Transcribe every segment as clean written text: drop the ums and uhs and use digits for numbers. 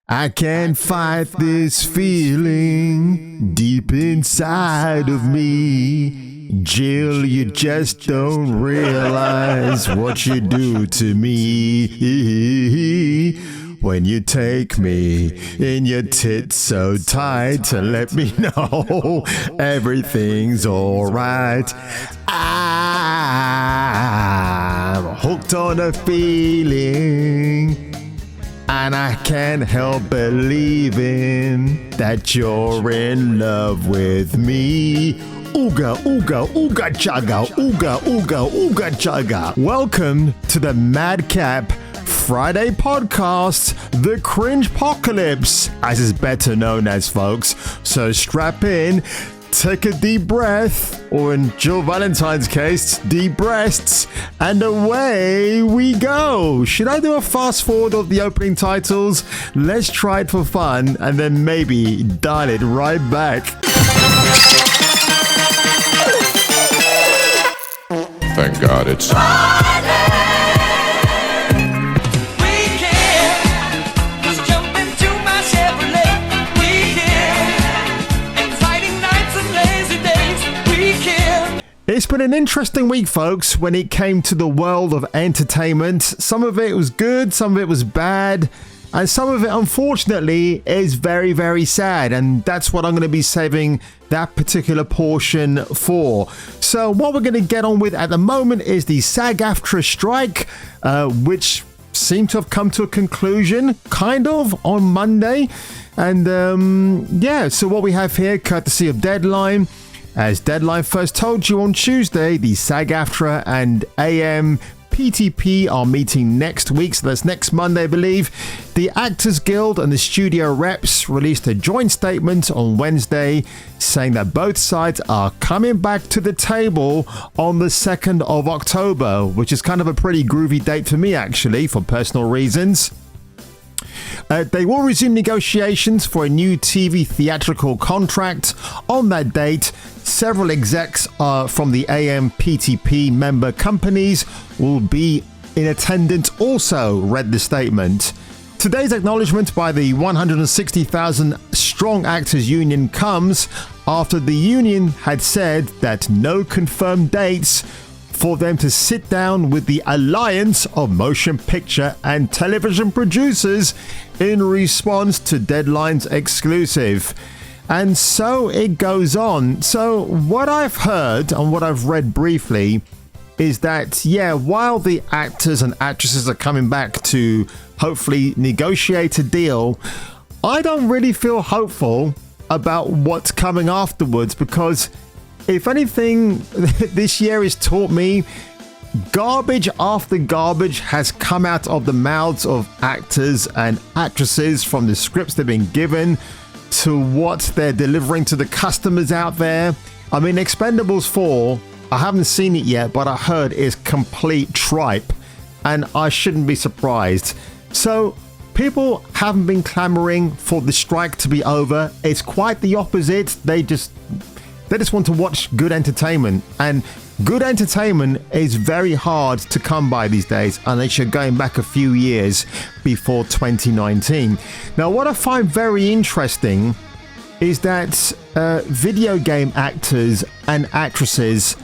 I can't fight this feeling deep inside of me. Jill, you just don't realize what you do to me. When you take me in your tits so tight to let me know everything's alright. I'm hooked on a feeling, and I can't help believing that you're in love with me. Ooga, ooga, ooga chaga, ooga, ooga, ooga chaga. Welcome to the Madcap Friday podcast, the Cringe-Pocalypse, as is better known as, folks. So strap in, take a deep breath, or in Jill Valentine's case, deep breaths, and away we go. Should I do a fast forward of the opening titles? Let's try it for fun, and then maybe dial it right back. Thank God it's It's been an interesting week, folks, when it came to the world of entertainment. Some of it was good, some of it was bad, and some of it, unfortunately, is very, very sad. And that's what I'm going to be saving that particular portion for. So what we're going to get on with at the moment is the SAG-AFTRA strike, which seemed to have come to a conclusion, kind of, on Monday. And so what we have here, courtesy of Deadline, as Deadline first told you on Tuesday, the SAG-AFTRA and AMPTP are meeting next week, so that's next Monday, I believe. The Actors Guild and the studio reps released a joint statement on Wednesday saying that both sides are coming back to the table on the 2nd of October, which is kind of a pretty groovy date for me, actually, for personal reasons. They will resume negotiations for a new TV theatrical contract on that date. Several execs from the AMPTP member companies will be in attendance also, read the statement. Today's acknowledgement by the 160,000 strong actors union comes after the union had said that no confirmed dates for them to sit down with the Alliance of Motion Picture and Television Producers in response to Deadline's exclusive. And so it goes on. So what I've heard and what I've read briefly is that, while the actors and actresses are coming back to hopefully negotiate a deal, I don't really feel hopeful about what's coming afterwards, because if anything, this year has taught me garbage after garbage has come out of the mouths of actors and actresses, from the scripts they've been given to what they're delivering to the customers out there. I mean, Expendables 4, I haven't seen it yet, but I heard is complete tripe, and I shouldn't be surprised. So people haven't been clamoring for the strike to be over. It's quite the opposite. They just want to watch good entertainment, and good entertainment is very hard to come by these days, unless you're going back a few years before 2019. Now, what I find very interesting is that video game actors and actresses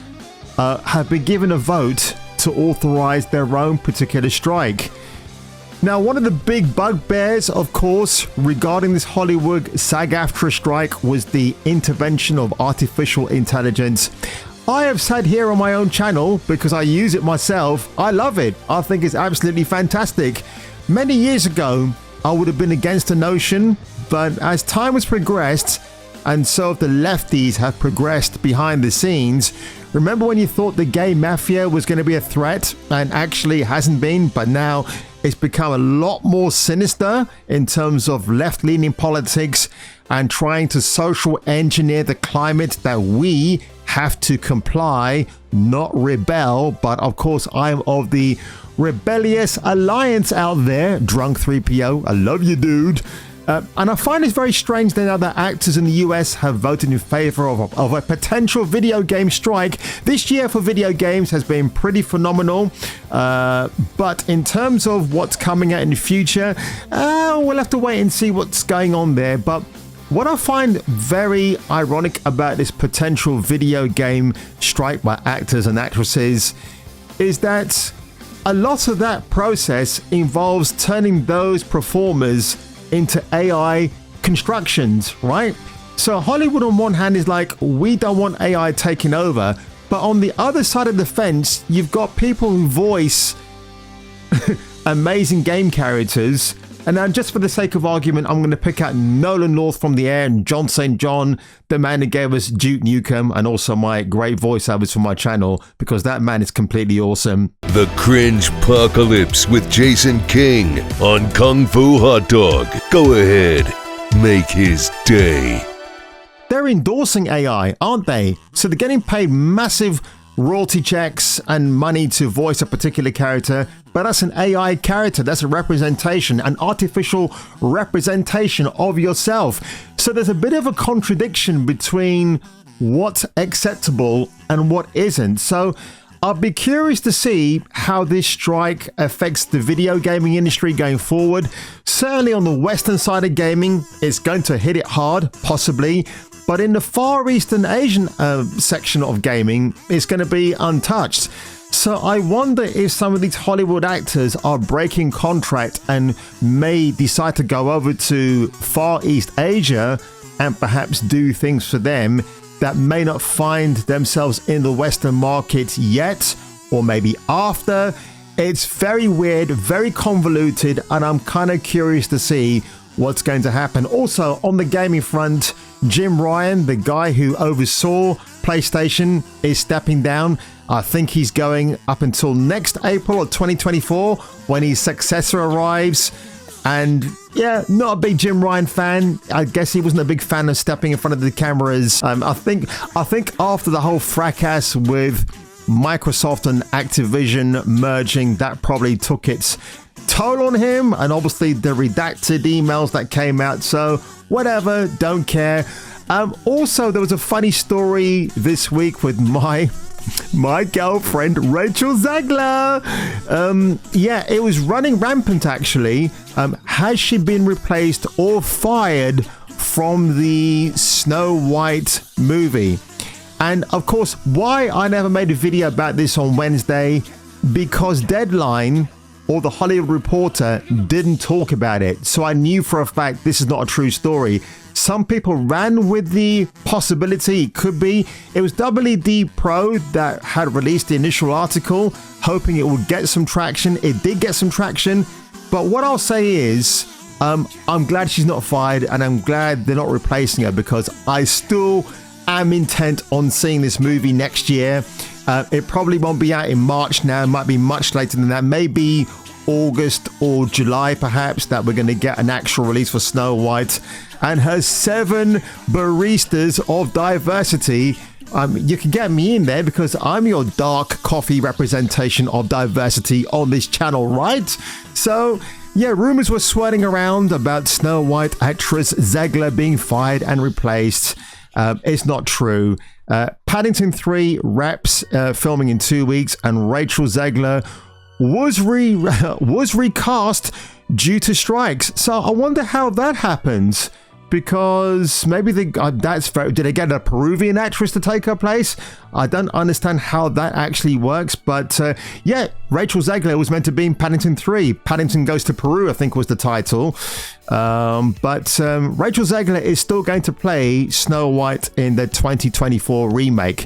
have been given a vote to authorize their own particular strike. Now, one of the big bugbears, of course, regarding this Hollywoke SAG-AFTRA strike was the intervention of artificial intelligence. I have said here on my own channel, because I use it myself, I love it. I think it's absolutely fantastic. Many years ago, I would have been against the notion, but as time has progressed, and so the lefties have progressed behind the scenes. Remember when you thought the gay mafia was going to be a threat, and actually it hasn't been, but now it's become a lot more sinister in terms of left-leaning politics and trying to social engineer the climate that we have to comply, not rebel. But of course, I'm of the rebellious alliance out there. Drunk 3PO, I love you, dude. And I find it's very strange that other actors in the US have voted in favor of a potential video game strike. This year for video games has been pretty phenomenal. But in terms of what's coming out in the future, we'll have to wait and see what's going on there. But what I find very ironic about this potential video game strike by actors and actresses is that a lot of that process involves turning those performers into AI constructions, right? So Hollywood on one hand is like, we don't want AI taking over. But on the other side of the fence, you've got people who voice amazing game characters. And now, just for the sake of argument, I'm going to pick out Nolan North from The Air and John St. John, the man who gave us Duke Nukem, and also my great voiceovers for my channel, because that man is completely awesome. The Cringe-Pocalypse with Jason King on Kung Fu Hot Dog. Go ahead, make his day. They're endorsing AI, aren't they? So they're getting paid massive royalty checks and money to voice a particular character, but that's an AI character. That's a representation, an artificial representation of yourself. So there's a bit of a contradiction between what's acceptable and what isn't. So I'll be curious to see how this strike affects the video gaming industry going forward. Certainly on the Western side of gaming, it's going to hit it hard, possibly. But in the Far Eastern Asian section of gaming, it's going to be untouched. So I wonder if some of these Hollywood actors are breaking contract and may decide to go over to Far East Asia and perhaps do things for them that may not find themselves in the Western market yet, or maybe after. It's very weird, very convoluted, and I'm kind of curious to see what's going to happen. Also, on the gaming front, Jim Ryan, the guy who oversaw PlayStation, is stepping down. I think he's going up until next April of 2024 when his successor arrives. And yeah, not a big Jim Ryan fan. I guess he wasn't a big fan of stepping in front of the cameras. I think after the whole fracas with Microsoft and Activision merging, that probably took its toll on him, and obviously the redacted emails that came out. So whatever, don't care. Also, there was a funny story this week with my girlfriend Rachel Zegler. Yeah, it was running rampant actually. Has she been replaced or fired from the Snow White movie? And of course, why I never made a video about this on Wednesday, because Deadline or the Hollywood Reporter didn't talk about it. So I knew for a fact this is not a true story. Some people ran with the possibility it could be. It was WD Pro that had released the initial article, hoping it would get some traction. It did get some traction. But what I'll say is, I'm glad she's not fired, and I'm glad they're not replacing her, because I still am intent on seeing this movie next year. It probably won't be out in March now. It might be much later than that. Maybe August or July, perhaps, that we're going to get an actual release for Snow White and her 7 baristas of diversity. You can get me in there because I'm your dark coffee representation of diversity on this channel, right? So yeah, rumors were swirling around about Snow White actress Zegler being fired and replaced. It's not true. Paddington 3 wraps filming in 2 weeks, and Rachel Zegler was recast due to strikes. So I wonder how that happens, because maybe did they get a Peruvian actress to take her place? I don't understand how that actually works, but yeah, Rachel Zegler was meant to be in Paddington 3. Paddington Goes to Peru, I think was the title. But Rachel Zegler is still going to play Snow White in the 2024 remake.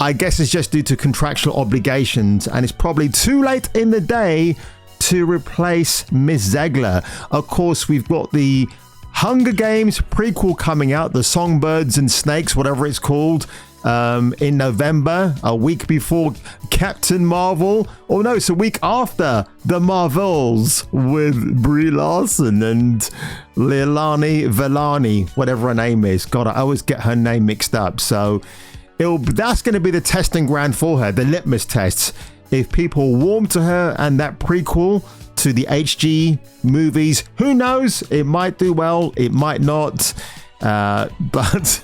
I guess it's just due to contractual obligations, and it's probably too late in the day to replace Miss Zegler. Of course, we've got the Hunger Games prequel coming out, the Songbirds and Snakes, whatever it's called, in November, a week before Captain Marvel. Oh no, it's a week after The Marvels with Brie Larson and Leilani Velani, whatever her name is. God, I always get her name mixed up. So that's going to be the testing ground for her, the litmus tests. If people warm to her and that prequel to the HG movies. Who knows? It might do well, it might not. But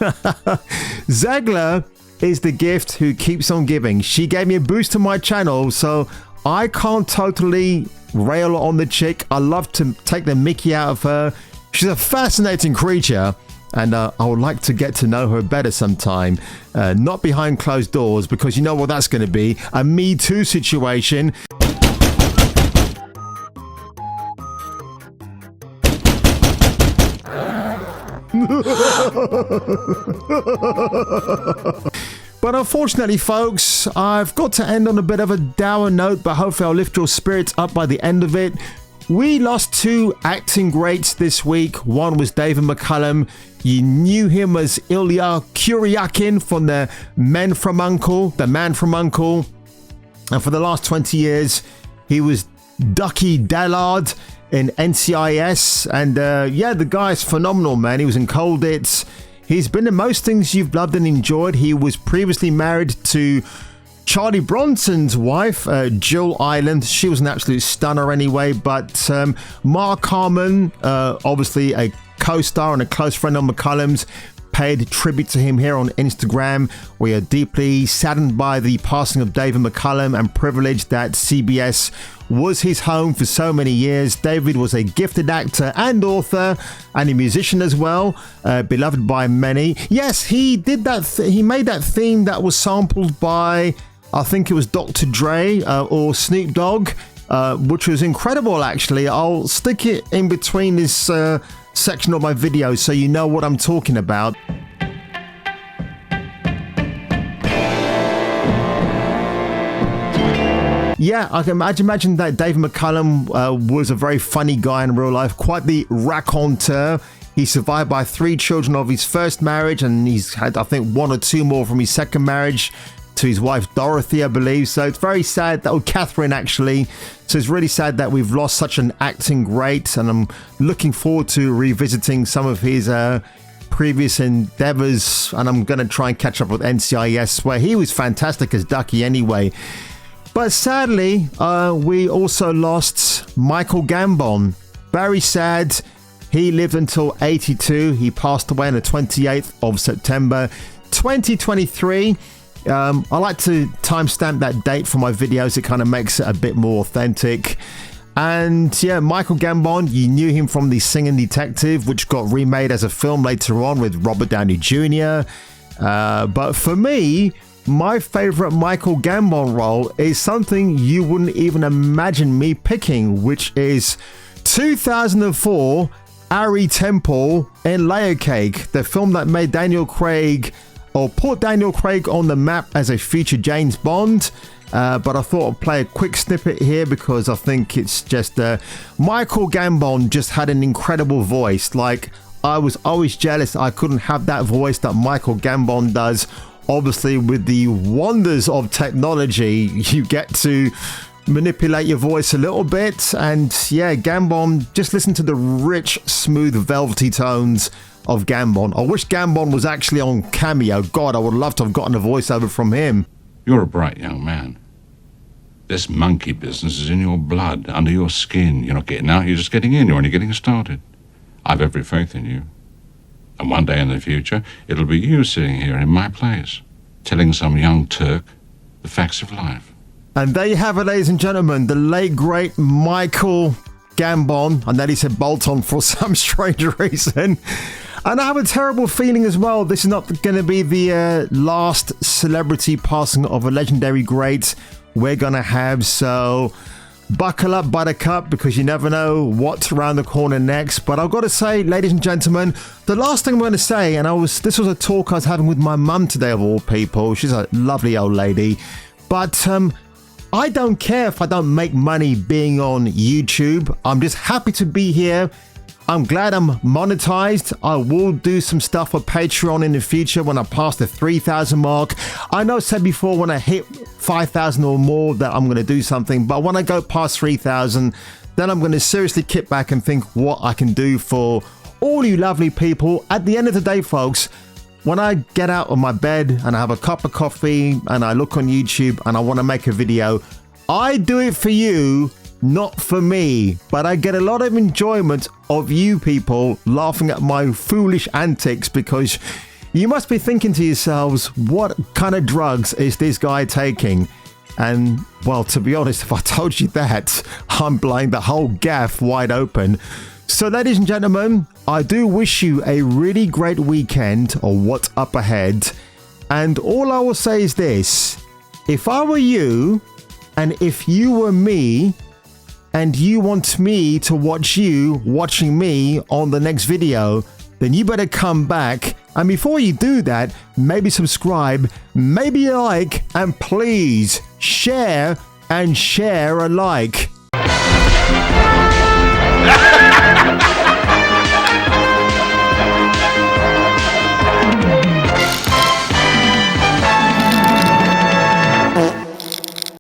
Zegler is the gift who keeps on giving. She gave me a boost to my channel, so I can't totally rail on the chick. I love to take the mickey out of her. She's a fascinating creature, and I would like to get to know her better sometime. Not behind closed doors, because you know what that's going to be, a Me Too situation. But unfortunately, folks, I've got to end on a bit of a dour note, but hopefully I'll lift your spirits up by the end of it. We lost two acting greats this week. One was David McCallum. You knew him as Ilya Kuryakin from the Man from U.n.c.l.E. And for the last 20 years, he was Ducky Dallard in NCIS. And yeah, the guy's phenomenal, man. He was in Cold It. He's been in most things you've loved and enjoyed. He was previously married to Charlie Bronson's wife, Jill Island. She was an absolute stunner anyway. But Mark Harmon, obviously a co-star and a close friend of McCallum's, paid tribute to him here on Instagram. We are deeply saddened by the passing of David McCallum and privileged that CBS was his home for so many years. David was a gifted actor and author and a musician as well, beloved by many. Yes, he did that. He made that theme that was sampled by, I think it was Dr. Dre or Snoop Dogg, which was incredible actually. I'll stick it in between this section of my video so you know what I'm talking about. Yeah, I can imagine that David McCallum was a very funny guy in real life, quite the raconteur. He's survived by 3 children of his first marriage, and he's had, I think, 1 or 2 more from his second marriage to his wife Dorothy, I believe. So it's very sad that, Catherine actually. So it's really sad that we've lost such an acting great, and I'm looking forward to revisiting some of his previous endeavors, and I'm going to try and catch up with NCIS, where he was fantastic as Ducky anyway. But sadly, we also lost Michael Gambon. Very sad. He lived until 82. He passed away on the 28th of September 2023. I like to timestamp that date for my videos. It kind of makes it a bit more authentic. And yeah, Michael Gambon, you knew him from The Singing Detective, which got remade as a film later on with Robert Downey Jr. But for me, my favorite Michael Gambon role is something you wouldn't even imagine me picking, which is 2004 Ari Temple in Layer Cake, the film that made Daniel Craig, or put Daniel Craig on the map as a future James Bond. But I thought I'd play a quick snippet here because I think it's just Michael Gambon just had an incredible voice. Like, I was always jealous I couldn't have that voice that Michael Gambon does. Obviously, with the wonders of technology, you get to manipulate your voice a little bit. And yeah, Gambon, just listen to the rich, smooth, velvety tones of Gambon. I wish Gambon was actually on Cameo. God, I would love to have gotten a voiceover from him. You're a bright young man. This monkey business is in your blood, under your skin. You're not getting out, you're just getting in. You're only getting started. I've every faith in you. And one day in the future, it'll be you sitting here in my place, telling some young Turk the facts of life. And there you have it, ladies and gentlemen, the late, great Michael Gambon. And then he said Bolton for some strange reason. And I have a terrible feeling as well. This is not going to be the last celebrity passing of a legendary great we're going to have. So buckle up, buttercup, because you never know what's around the corner next. But I've got to say, ladies and gentlemen, the last thing I'm going to say, and this was a talk I was having with my mum today of all people. She's a lovely old lady. But I don't care if I don't make money being on YouTube. I'm just happy to be here. I'm glad I'm monetized. I will do some stuff for Patreon in the future when I pass the 3,000 mark. I know I said before when I hit 5,000 or more that I'm going to do something, but when I go past 3,000, then I'm going to seriously kick back and think what I can do for all you lovely people. At the end of the day, folks, when I get out of my bed and I have a cup of coffee and I look on YouTube and I want to make a video, I do it for you not for me, but I get a lot of enjoyment of you people laughing at my foolish antics, because you must be thinking to yourselves, what kind of drugs is this guy taking? And, well, to be honest, if I told you that, I'm blowing the whole gaff wide open. So, ladies and gentlemen, I do wish you a really great weekend, or what's up ahead. And all I will say is this: if I were you, and if you were me, and you want me to watch you watching me on the next video, then you better come back. And before you do that, maybe subscribe, maybe like, and please share and share alike.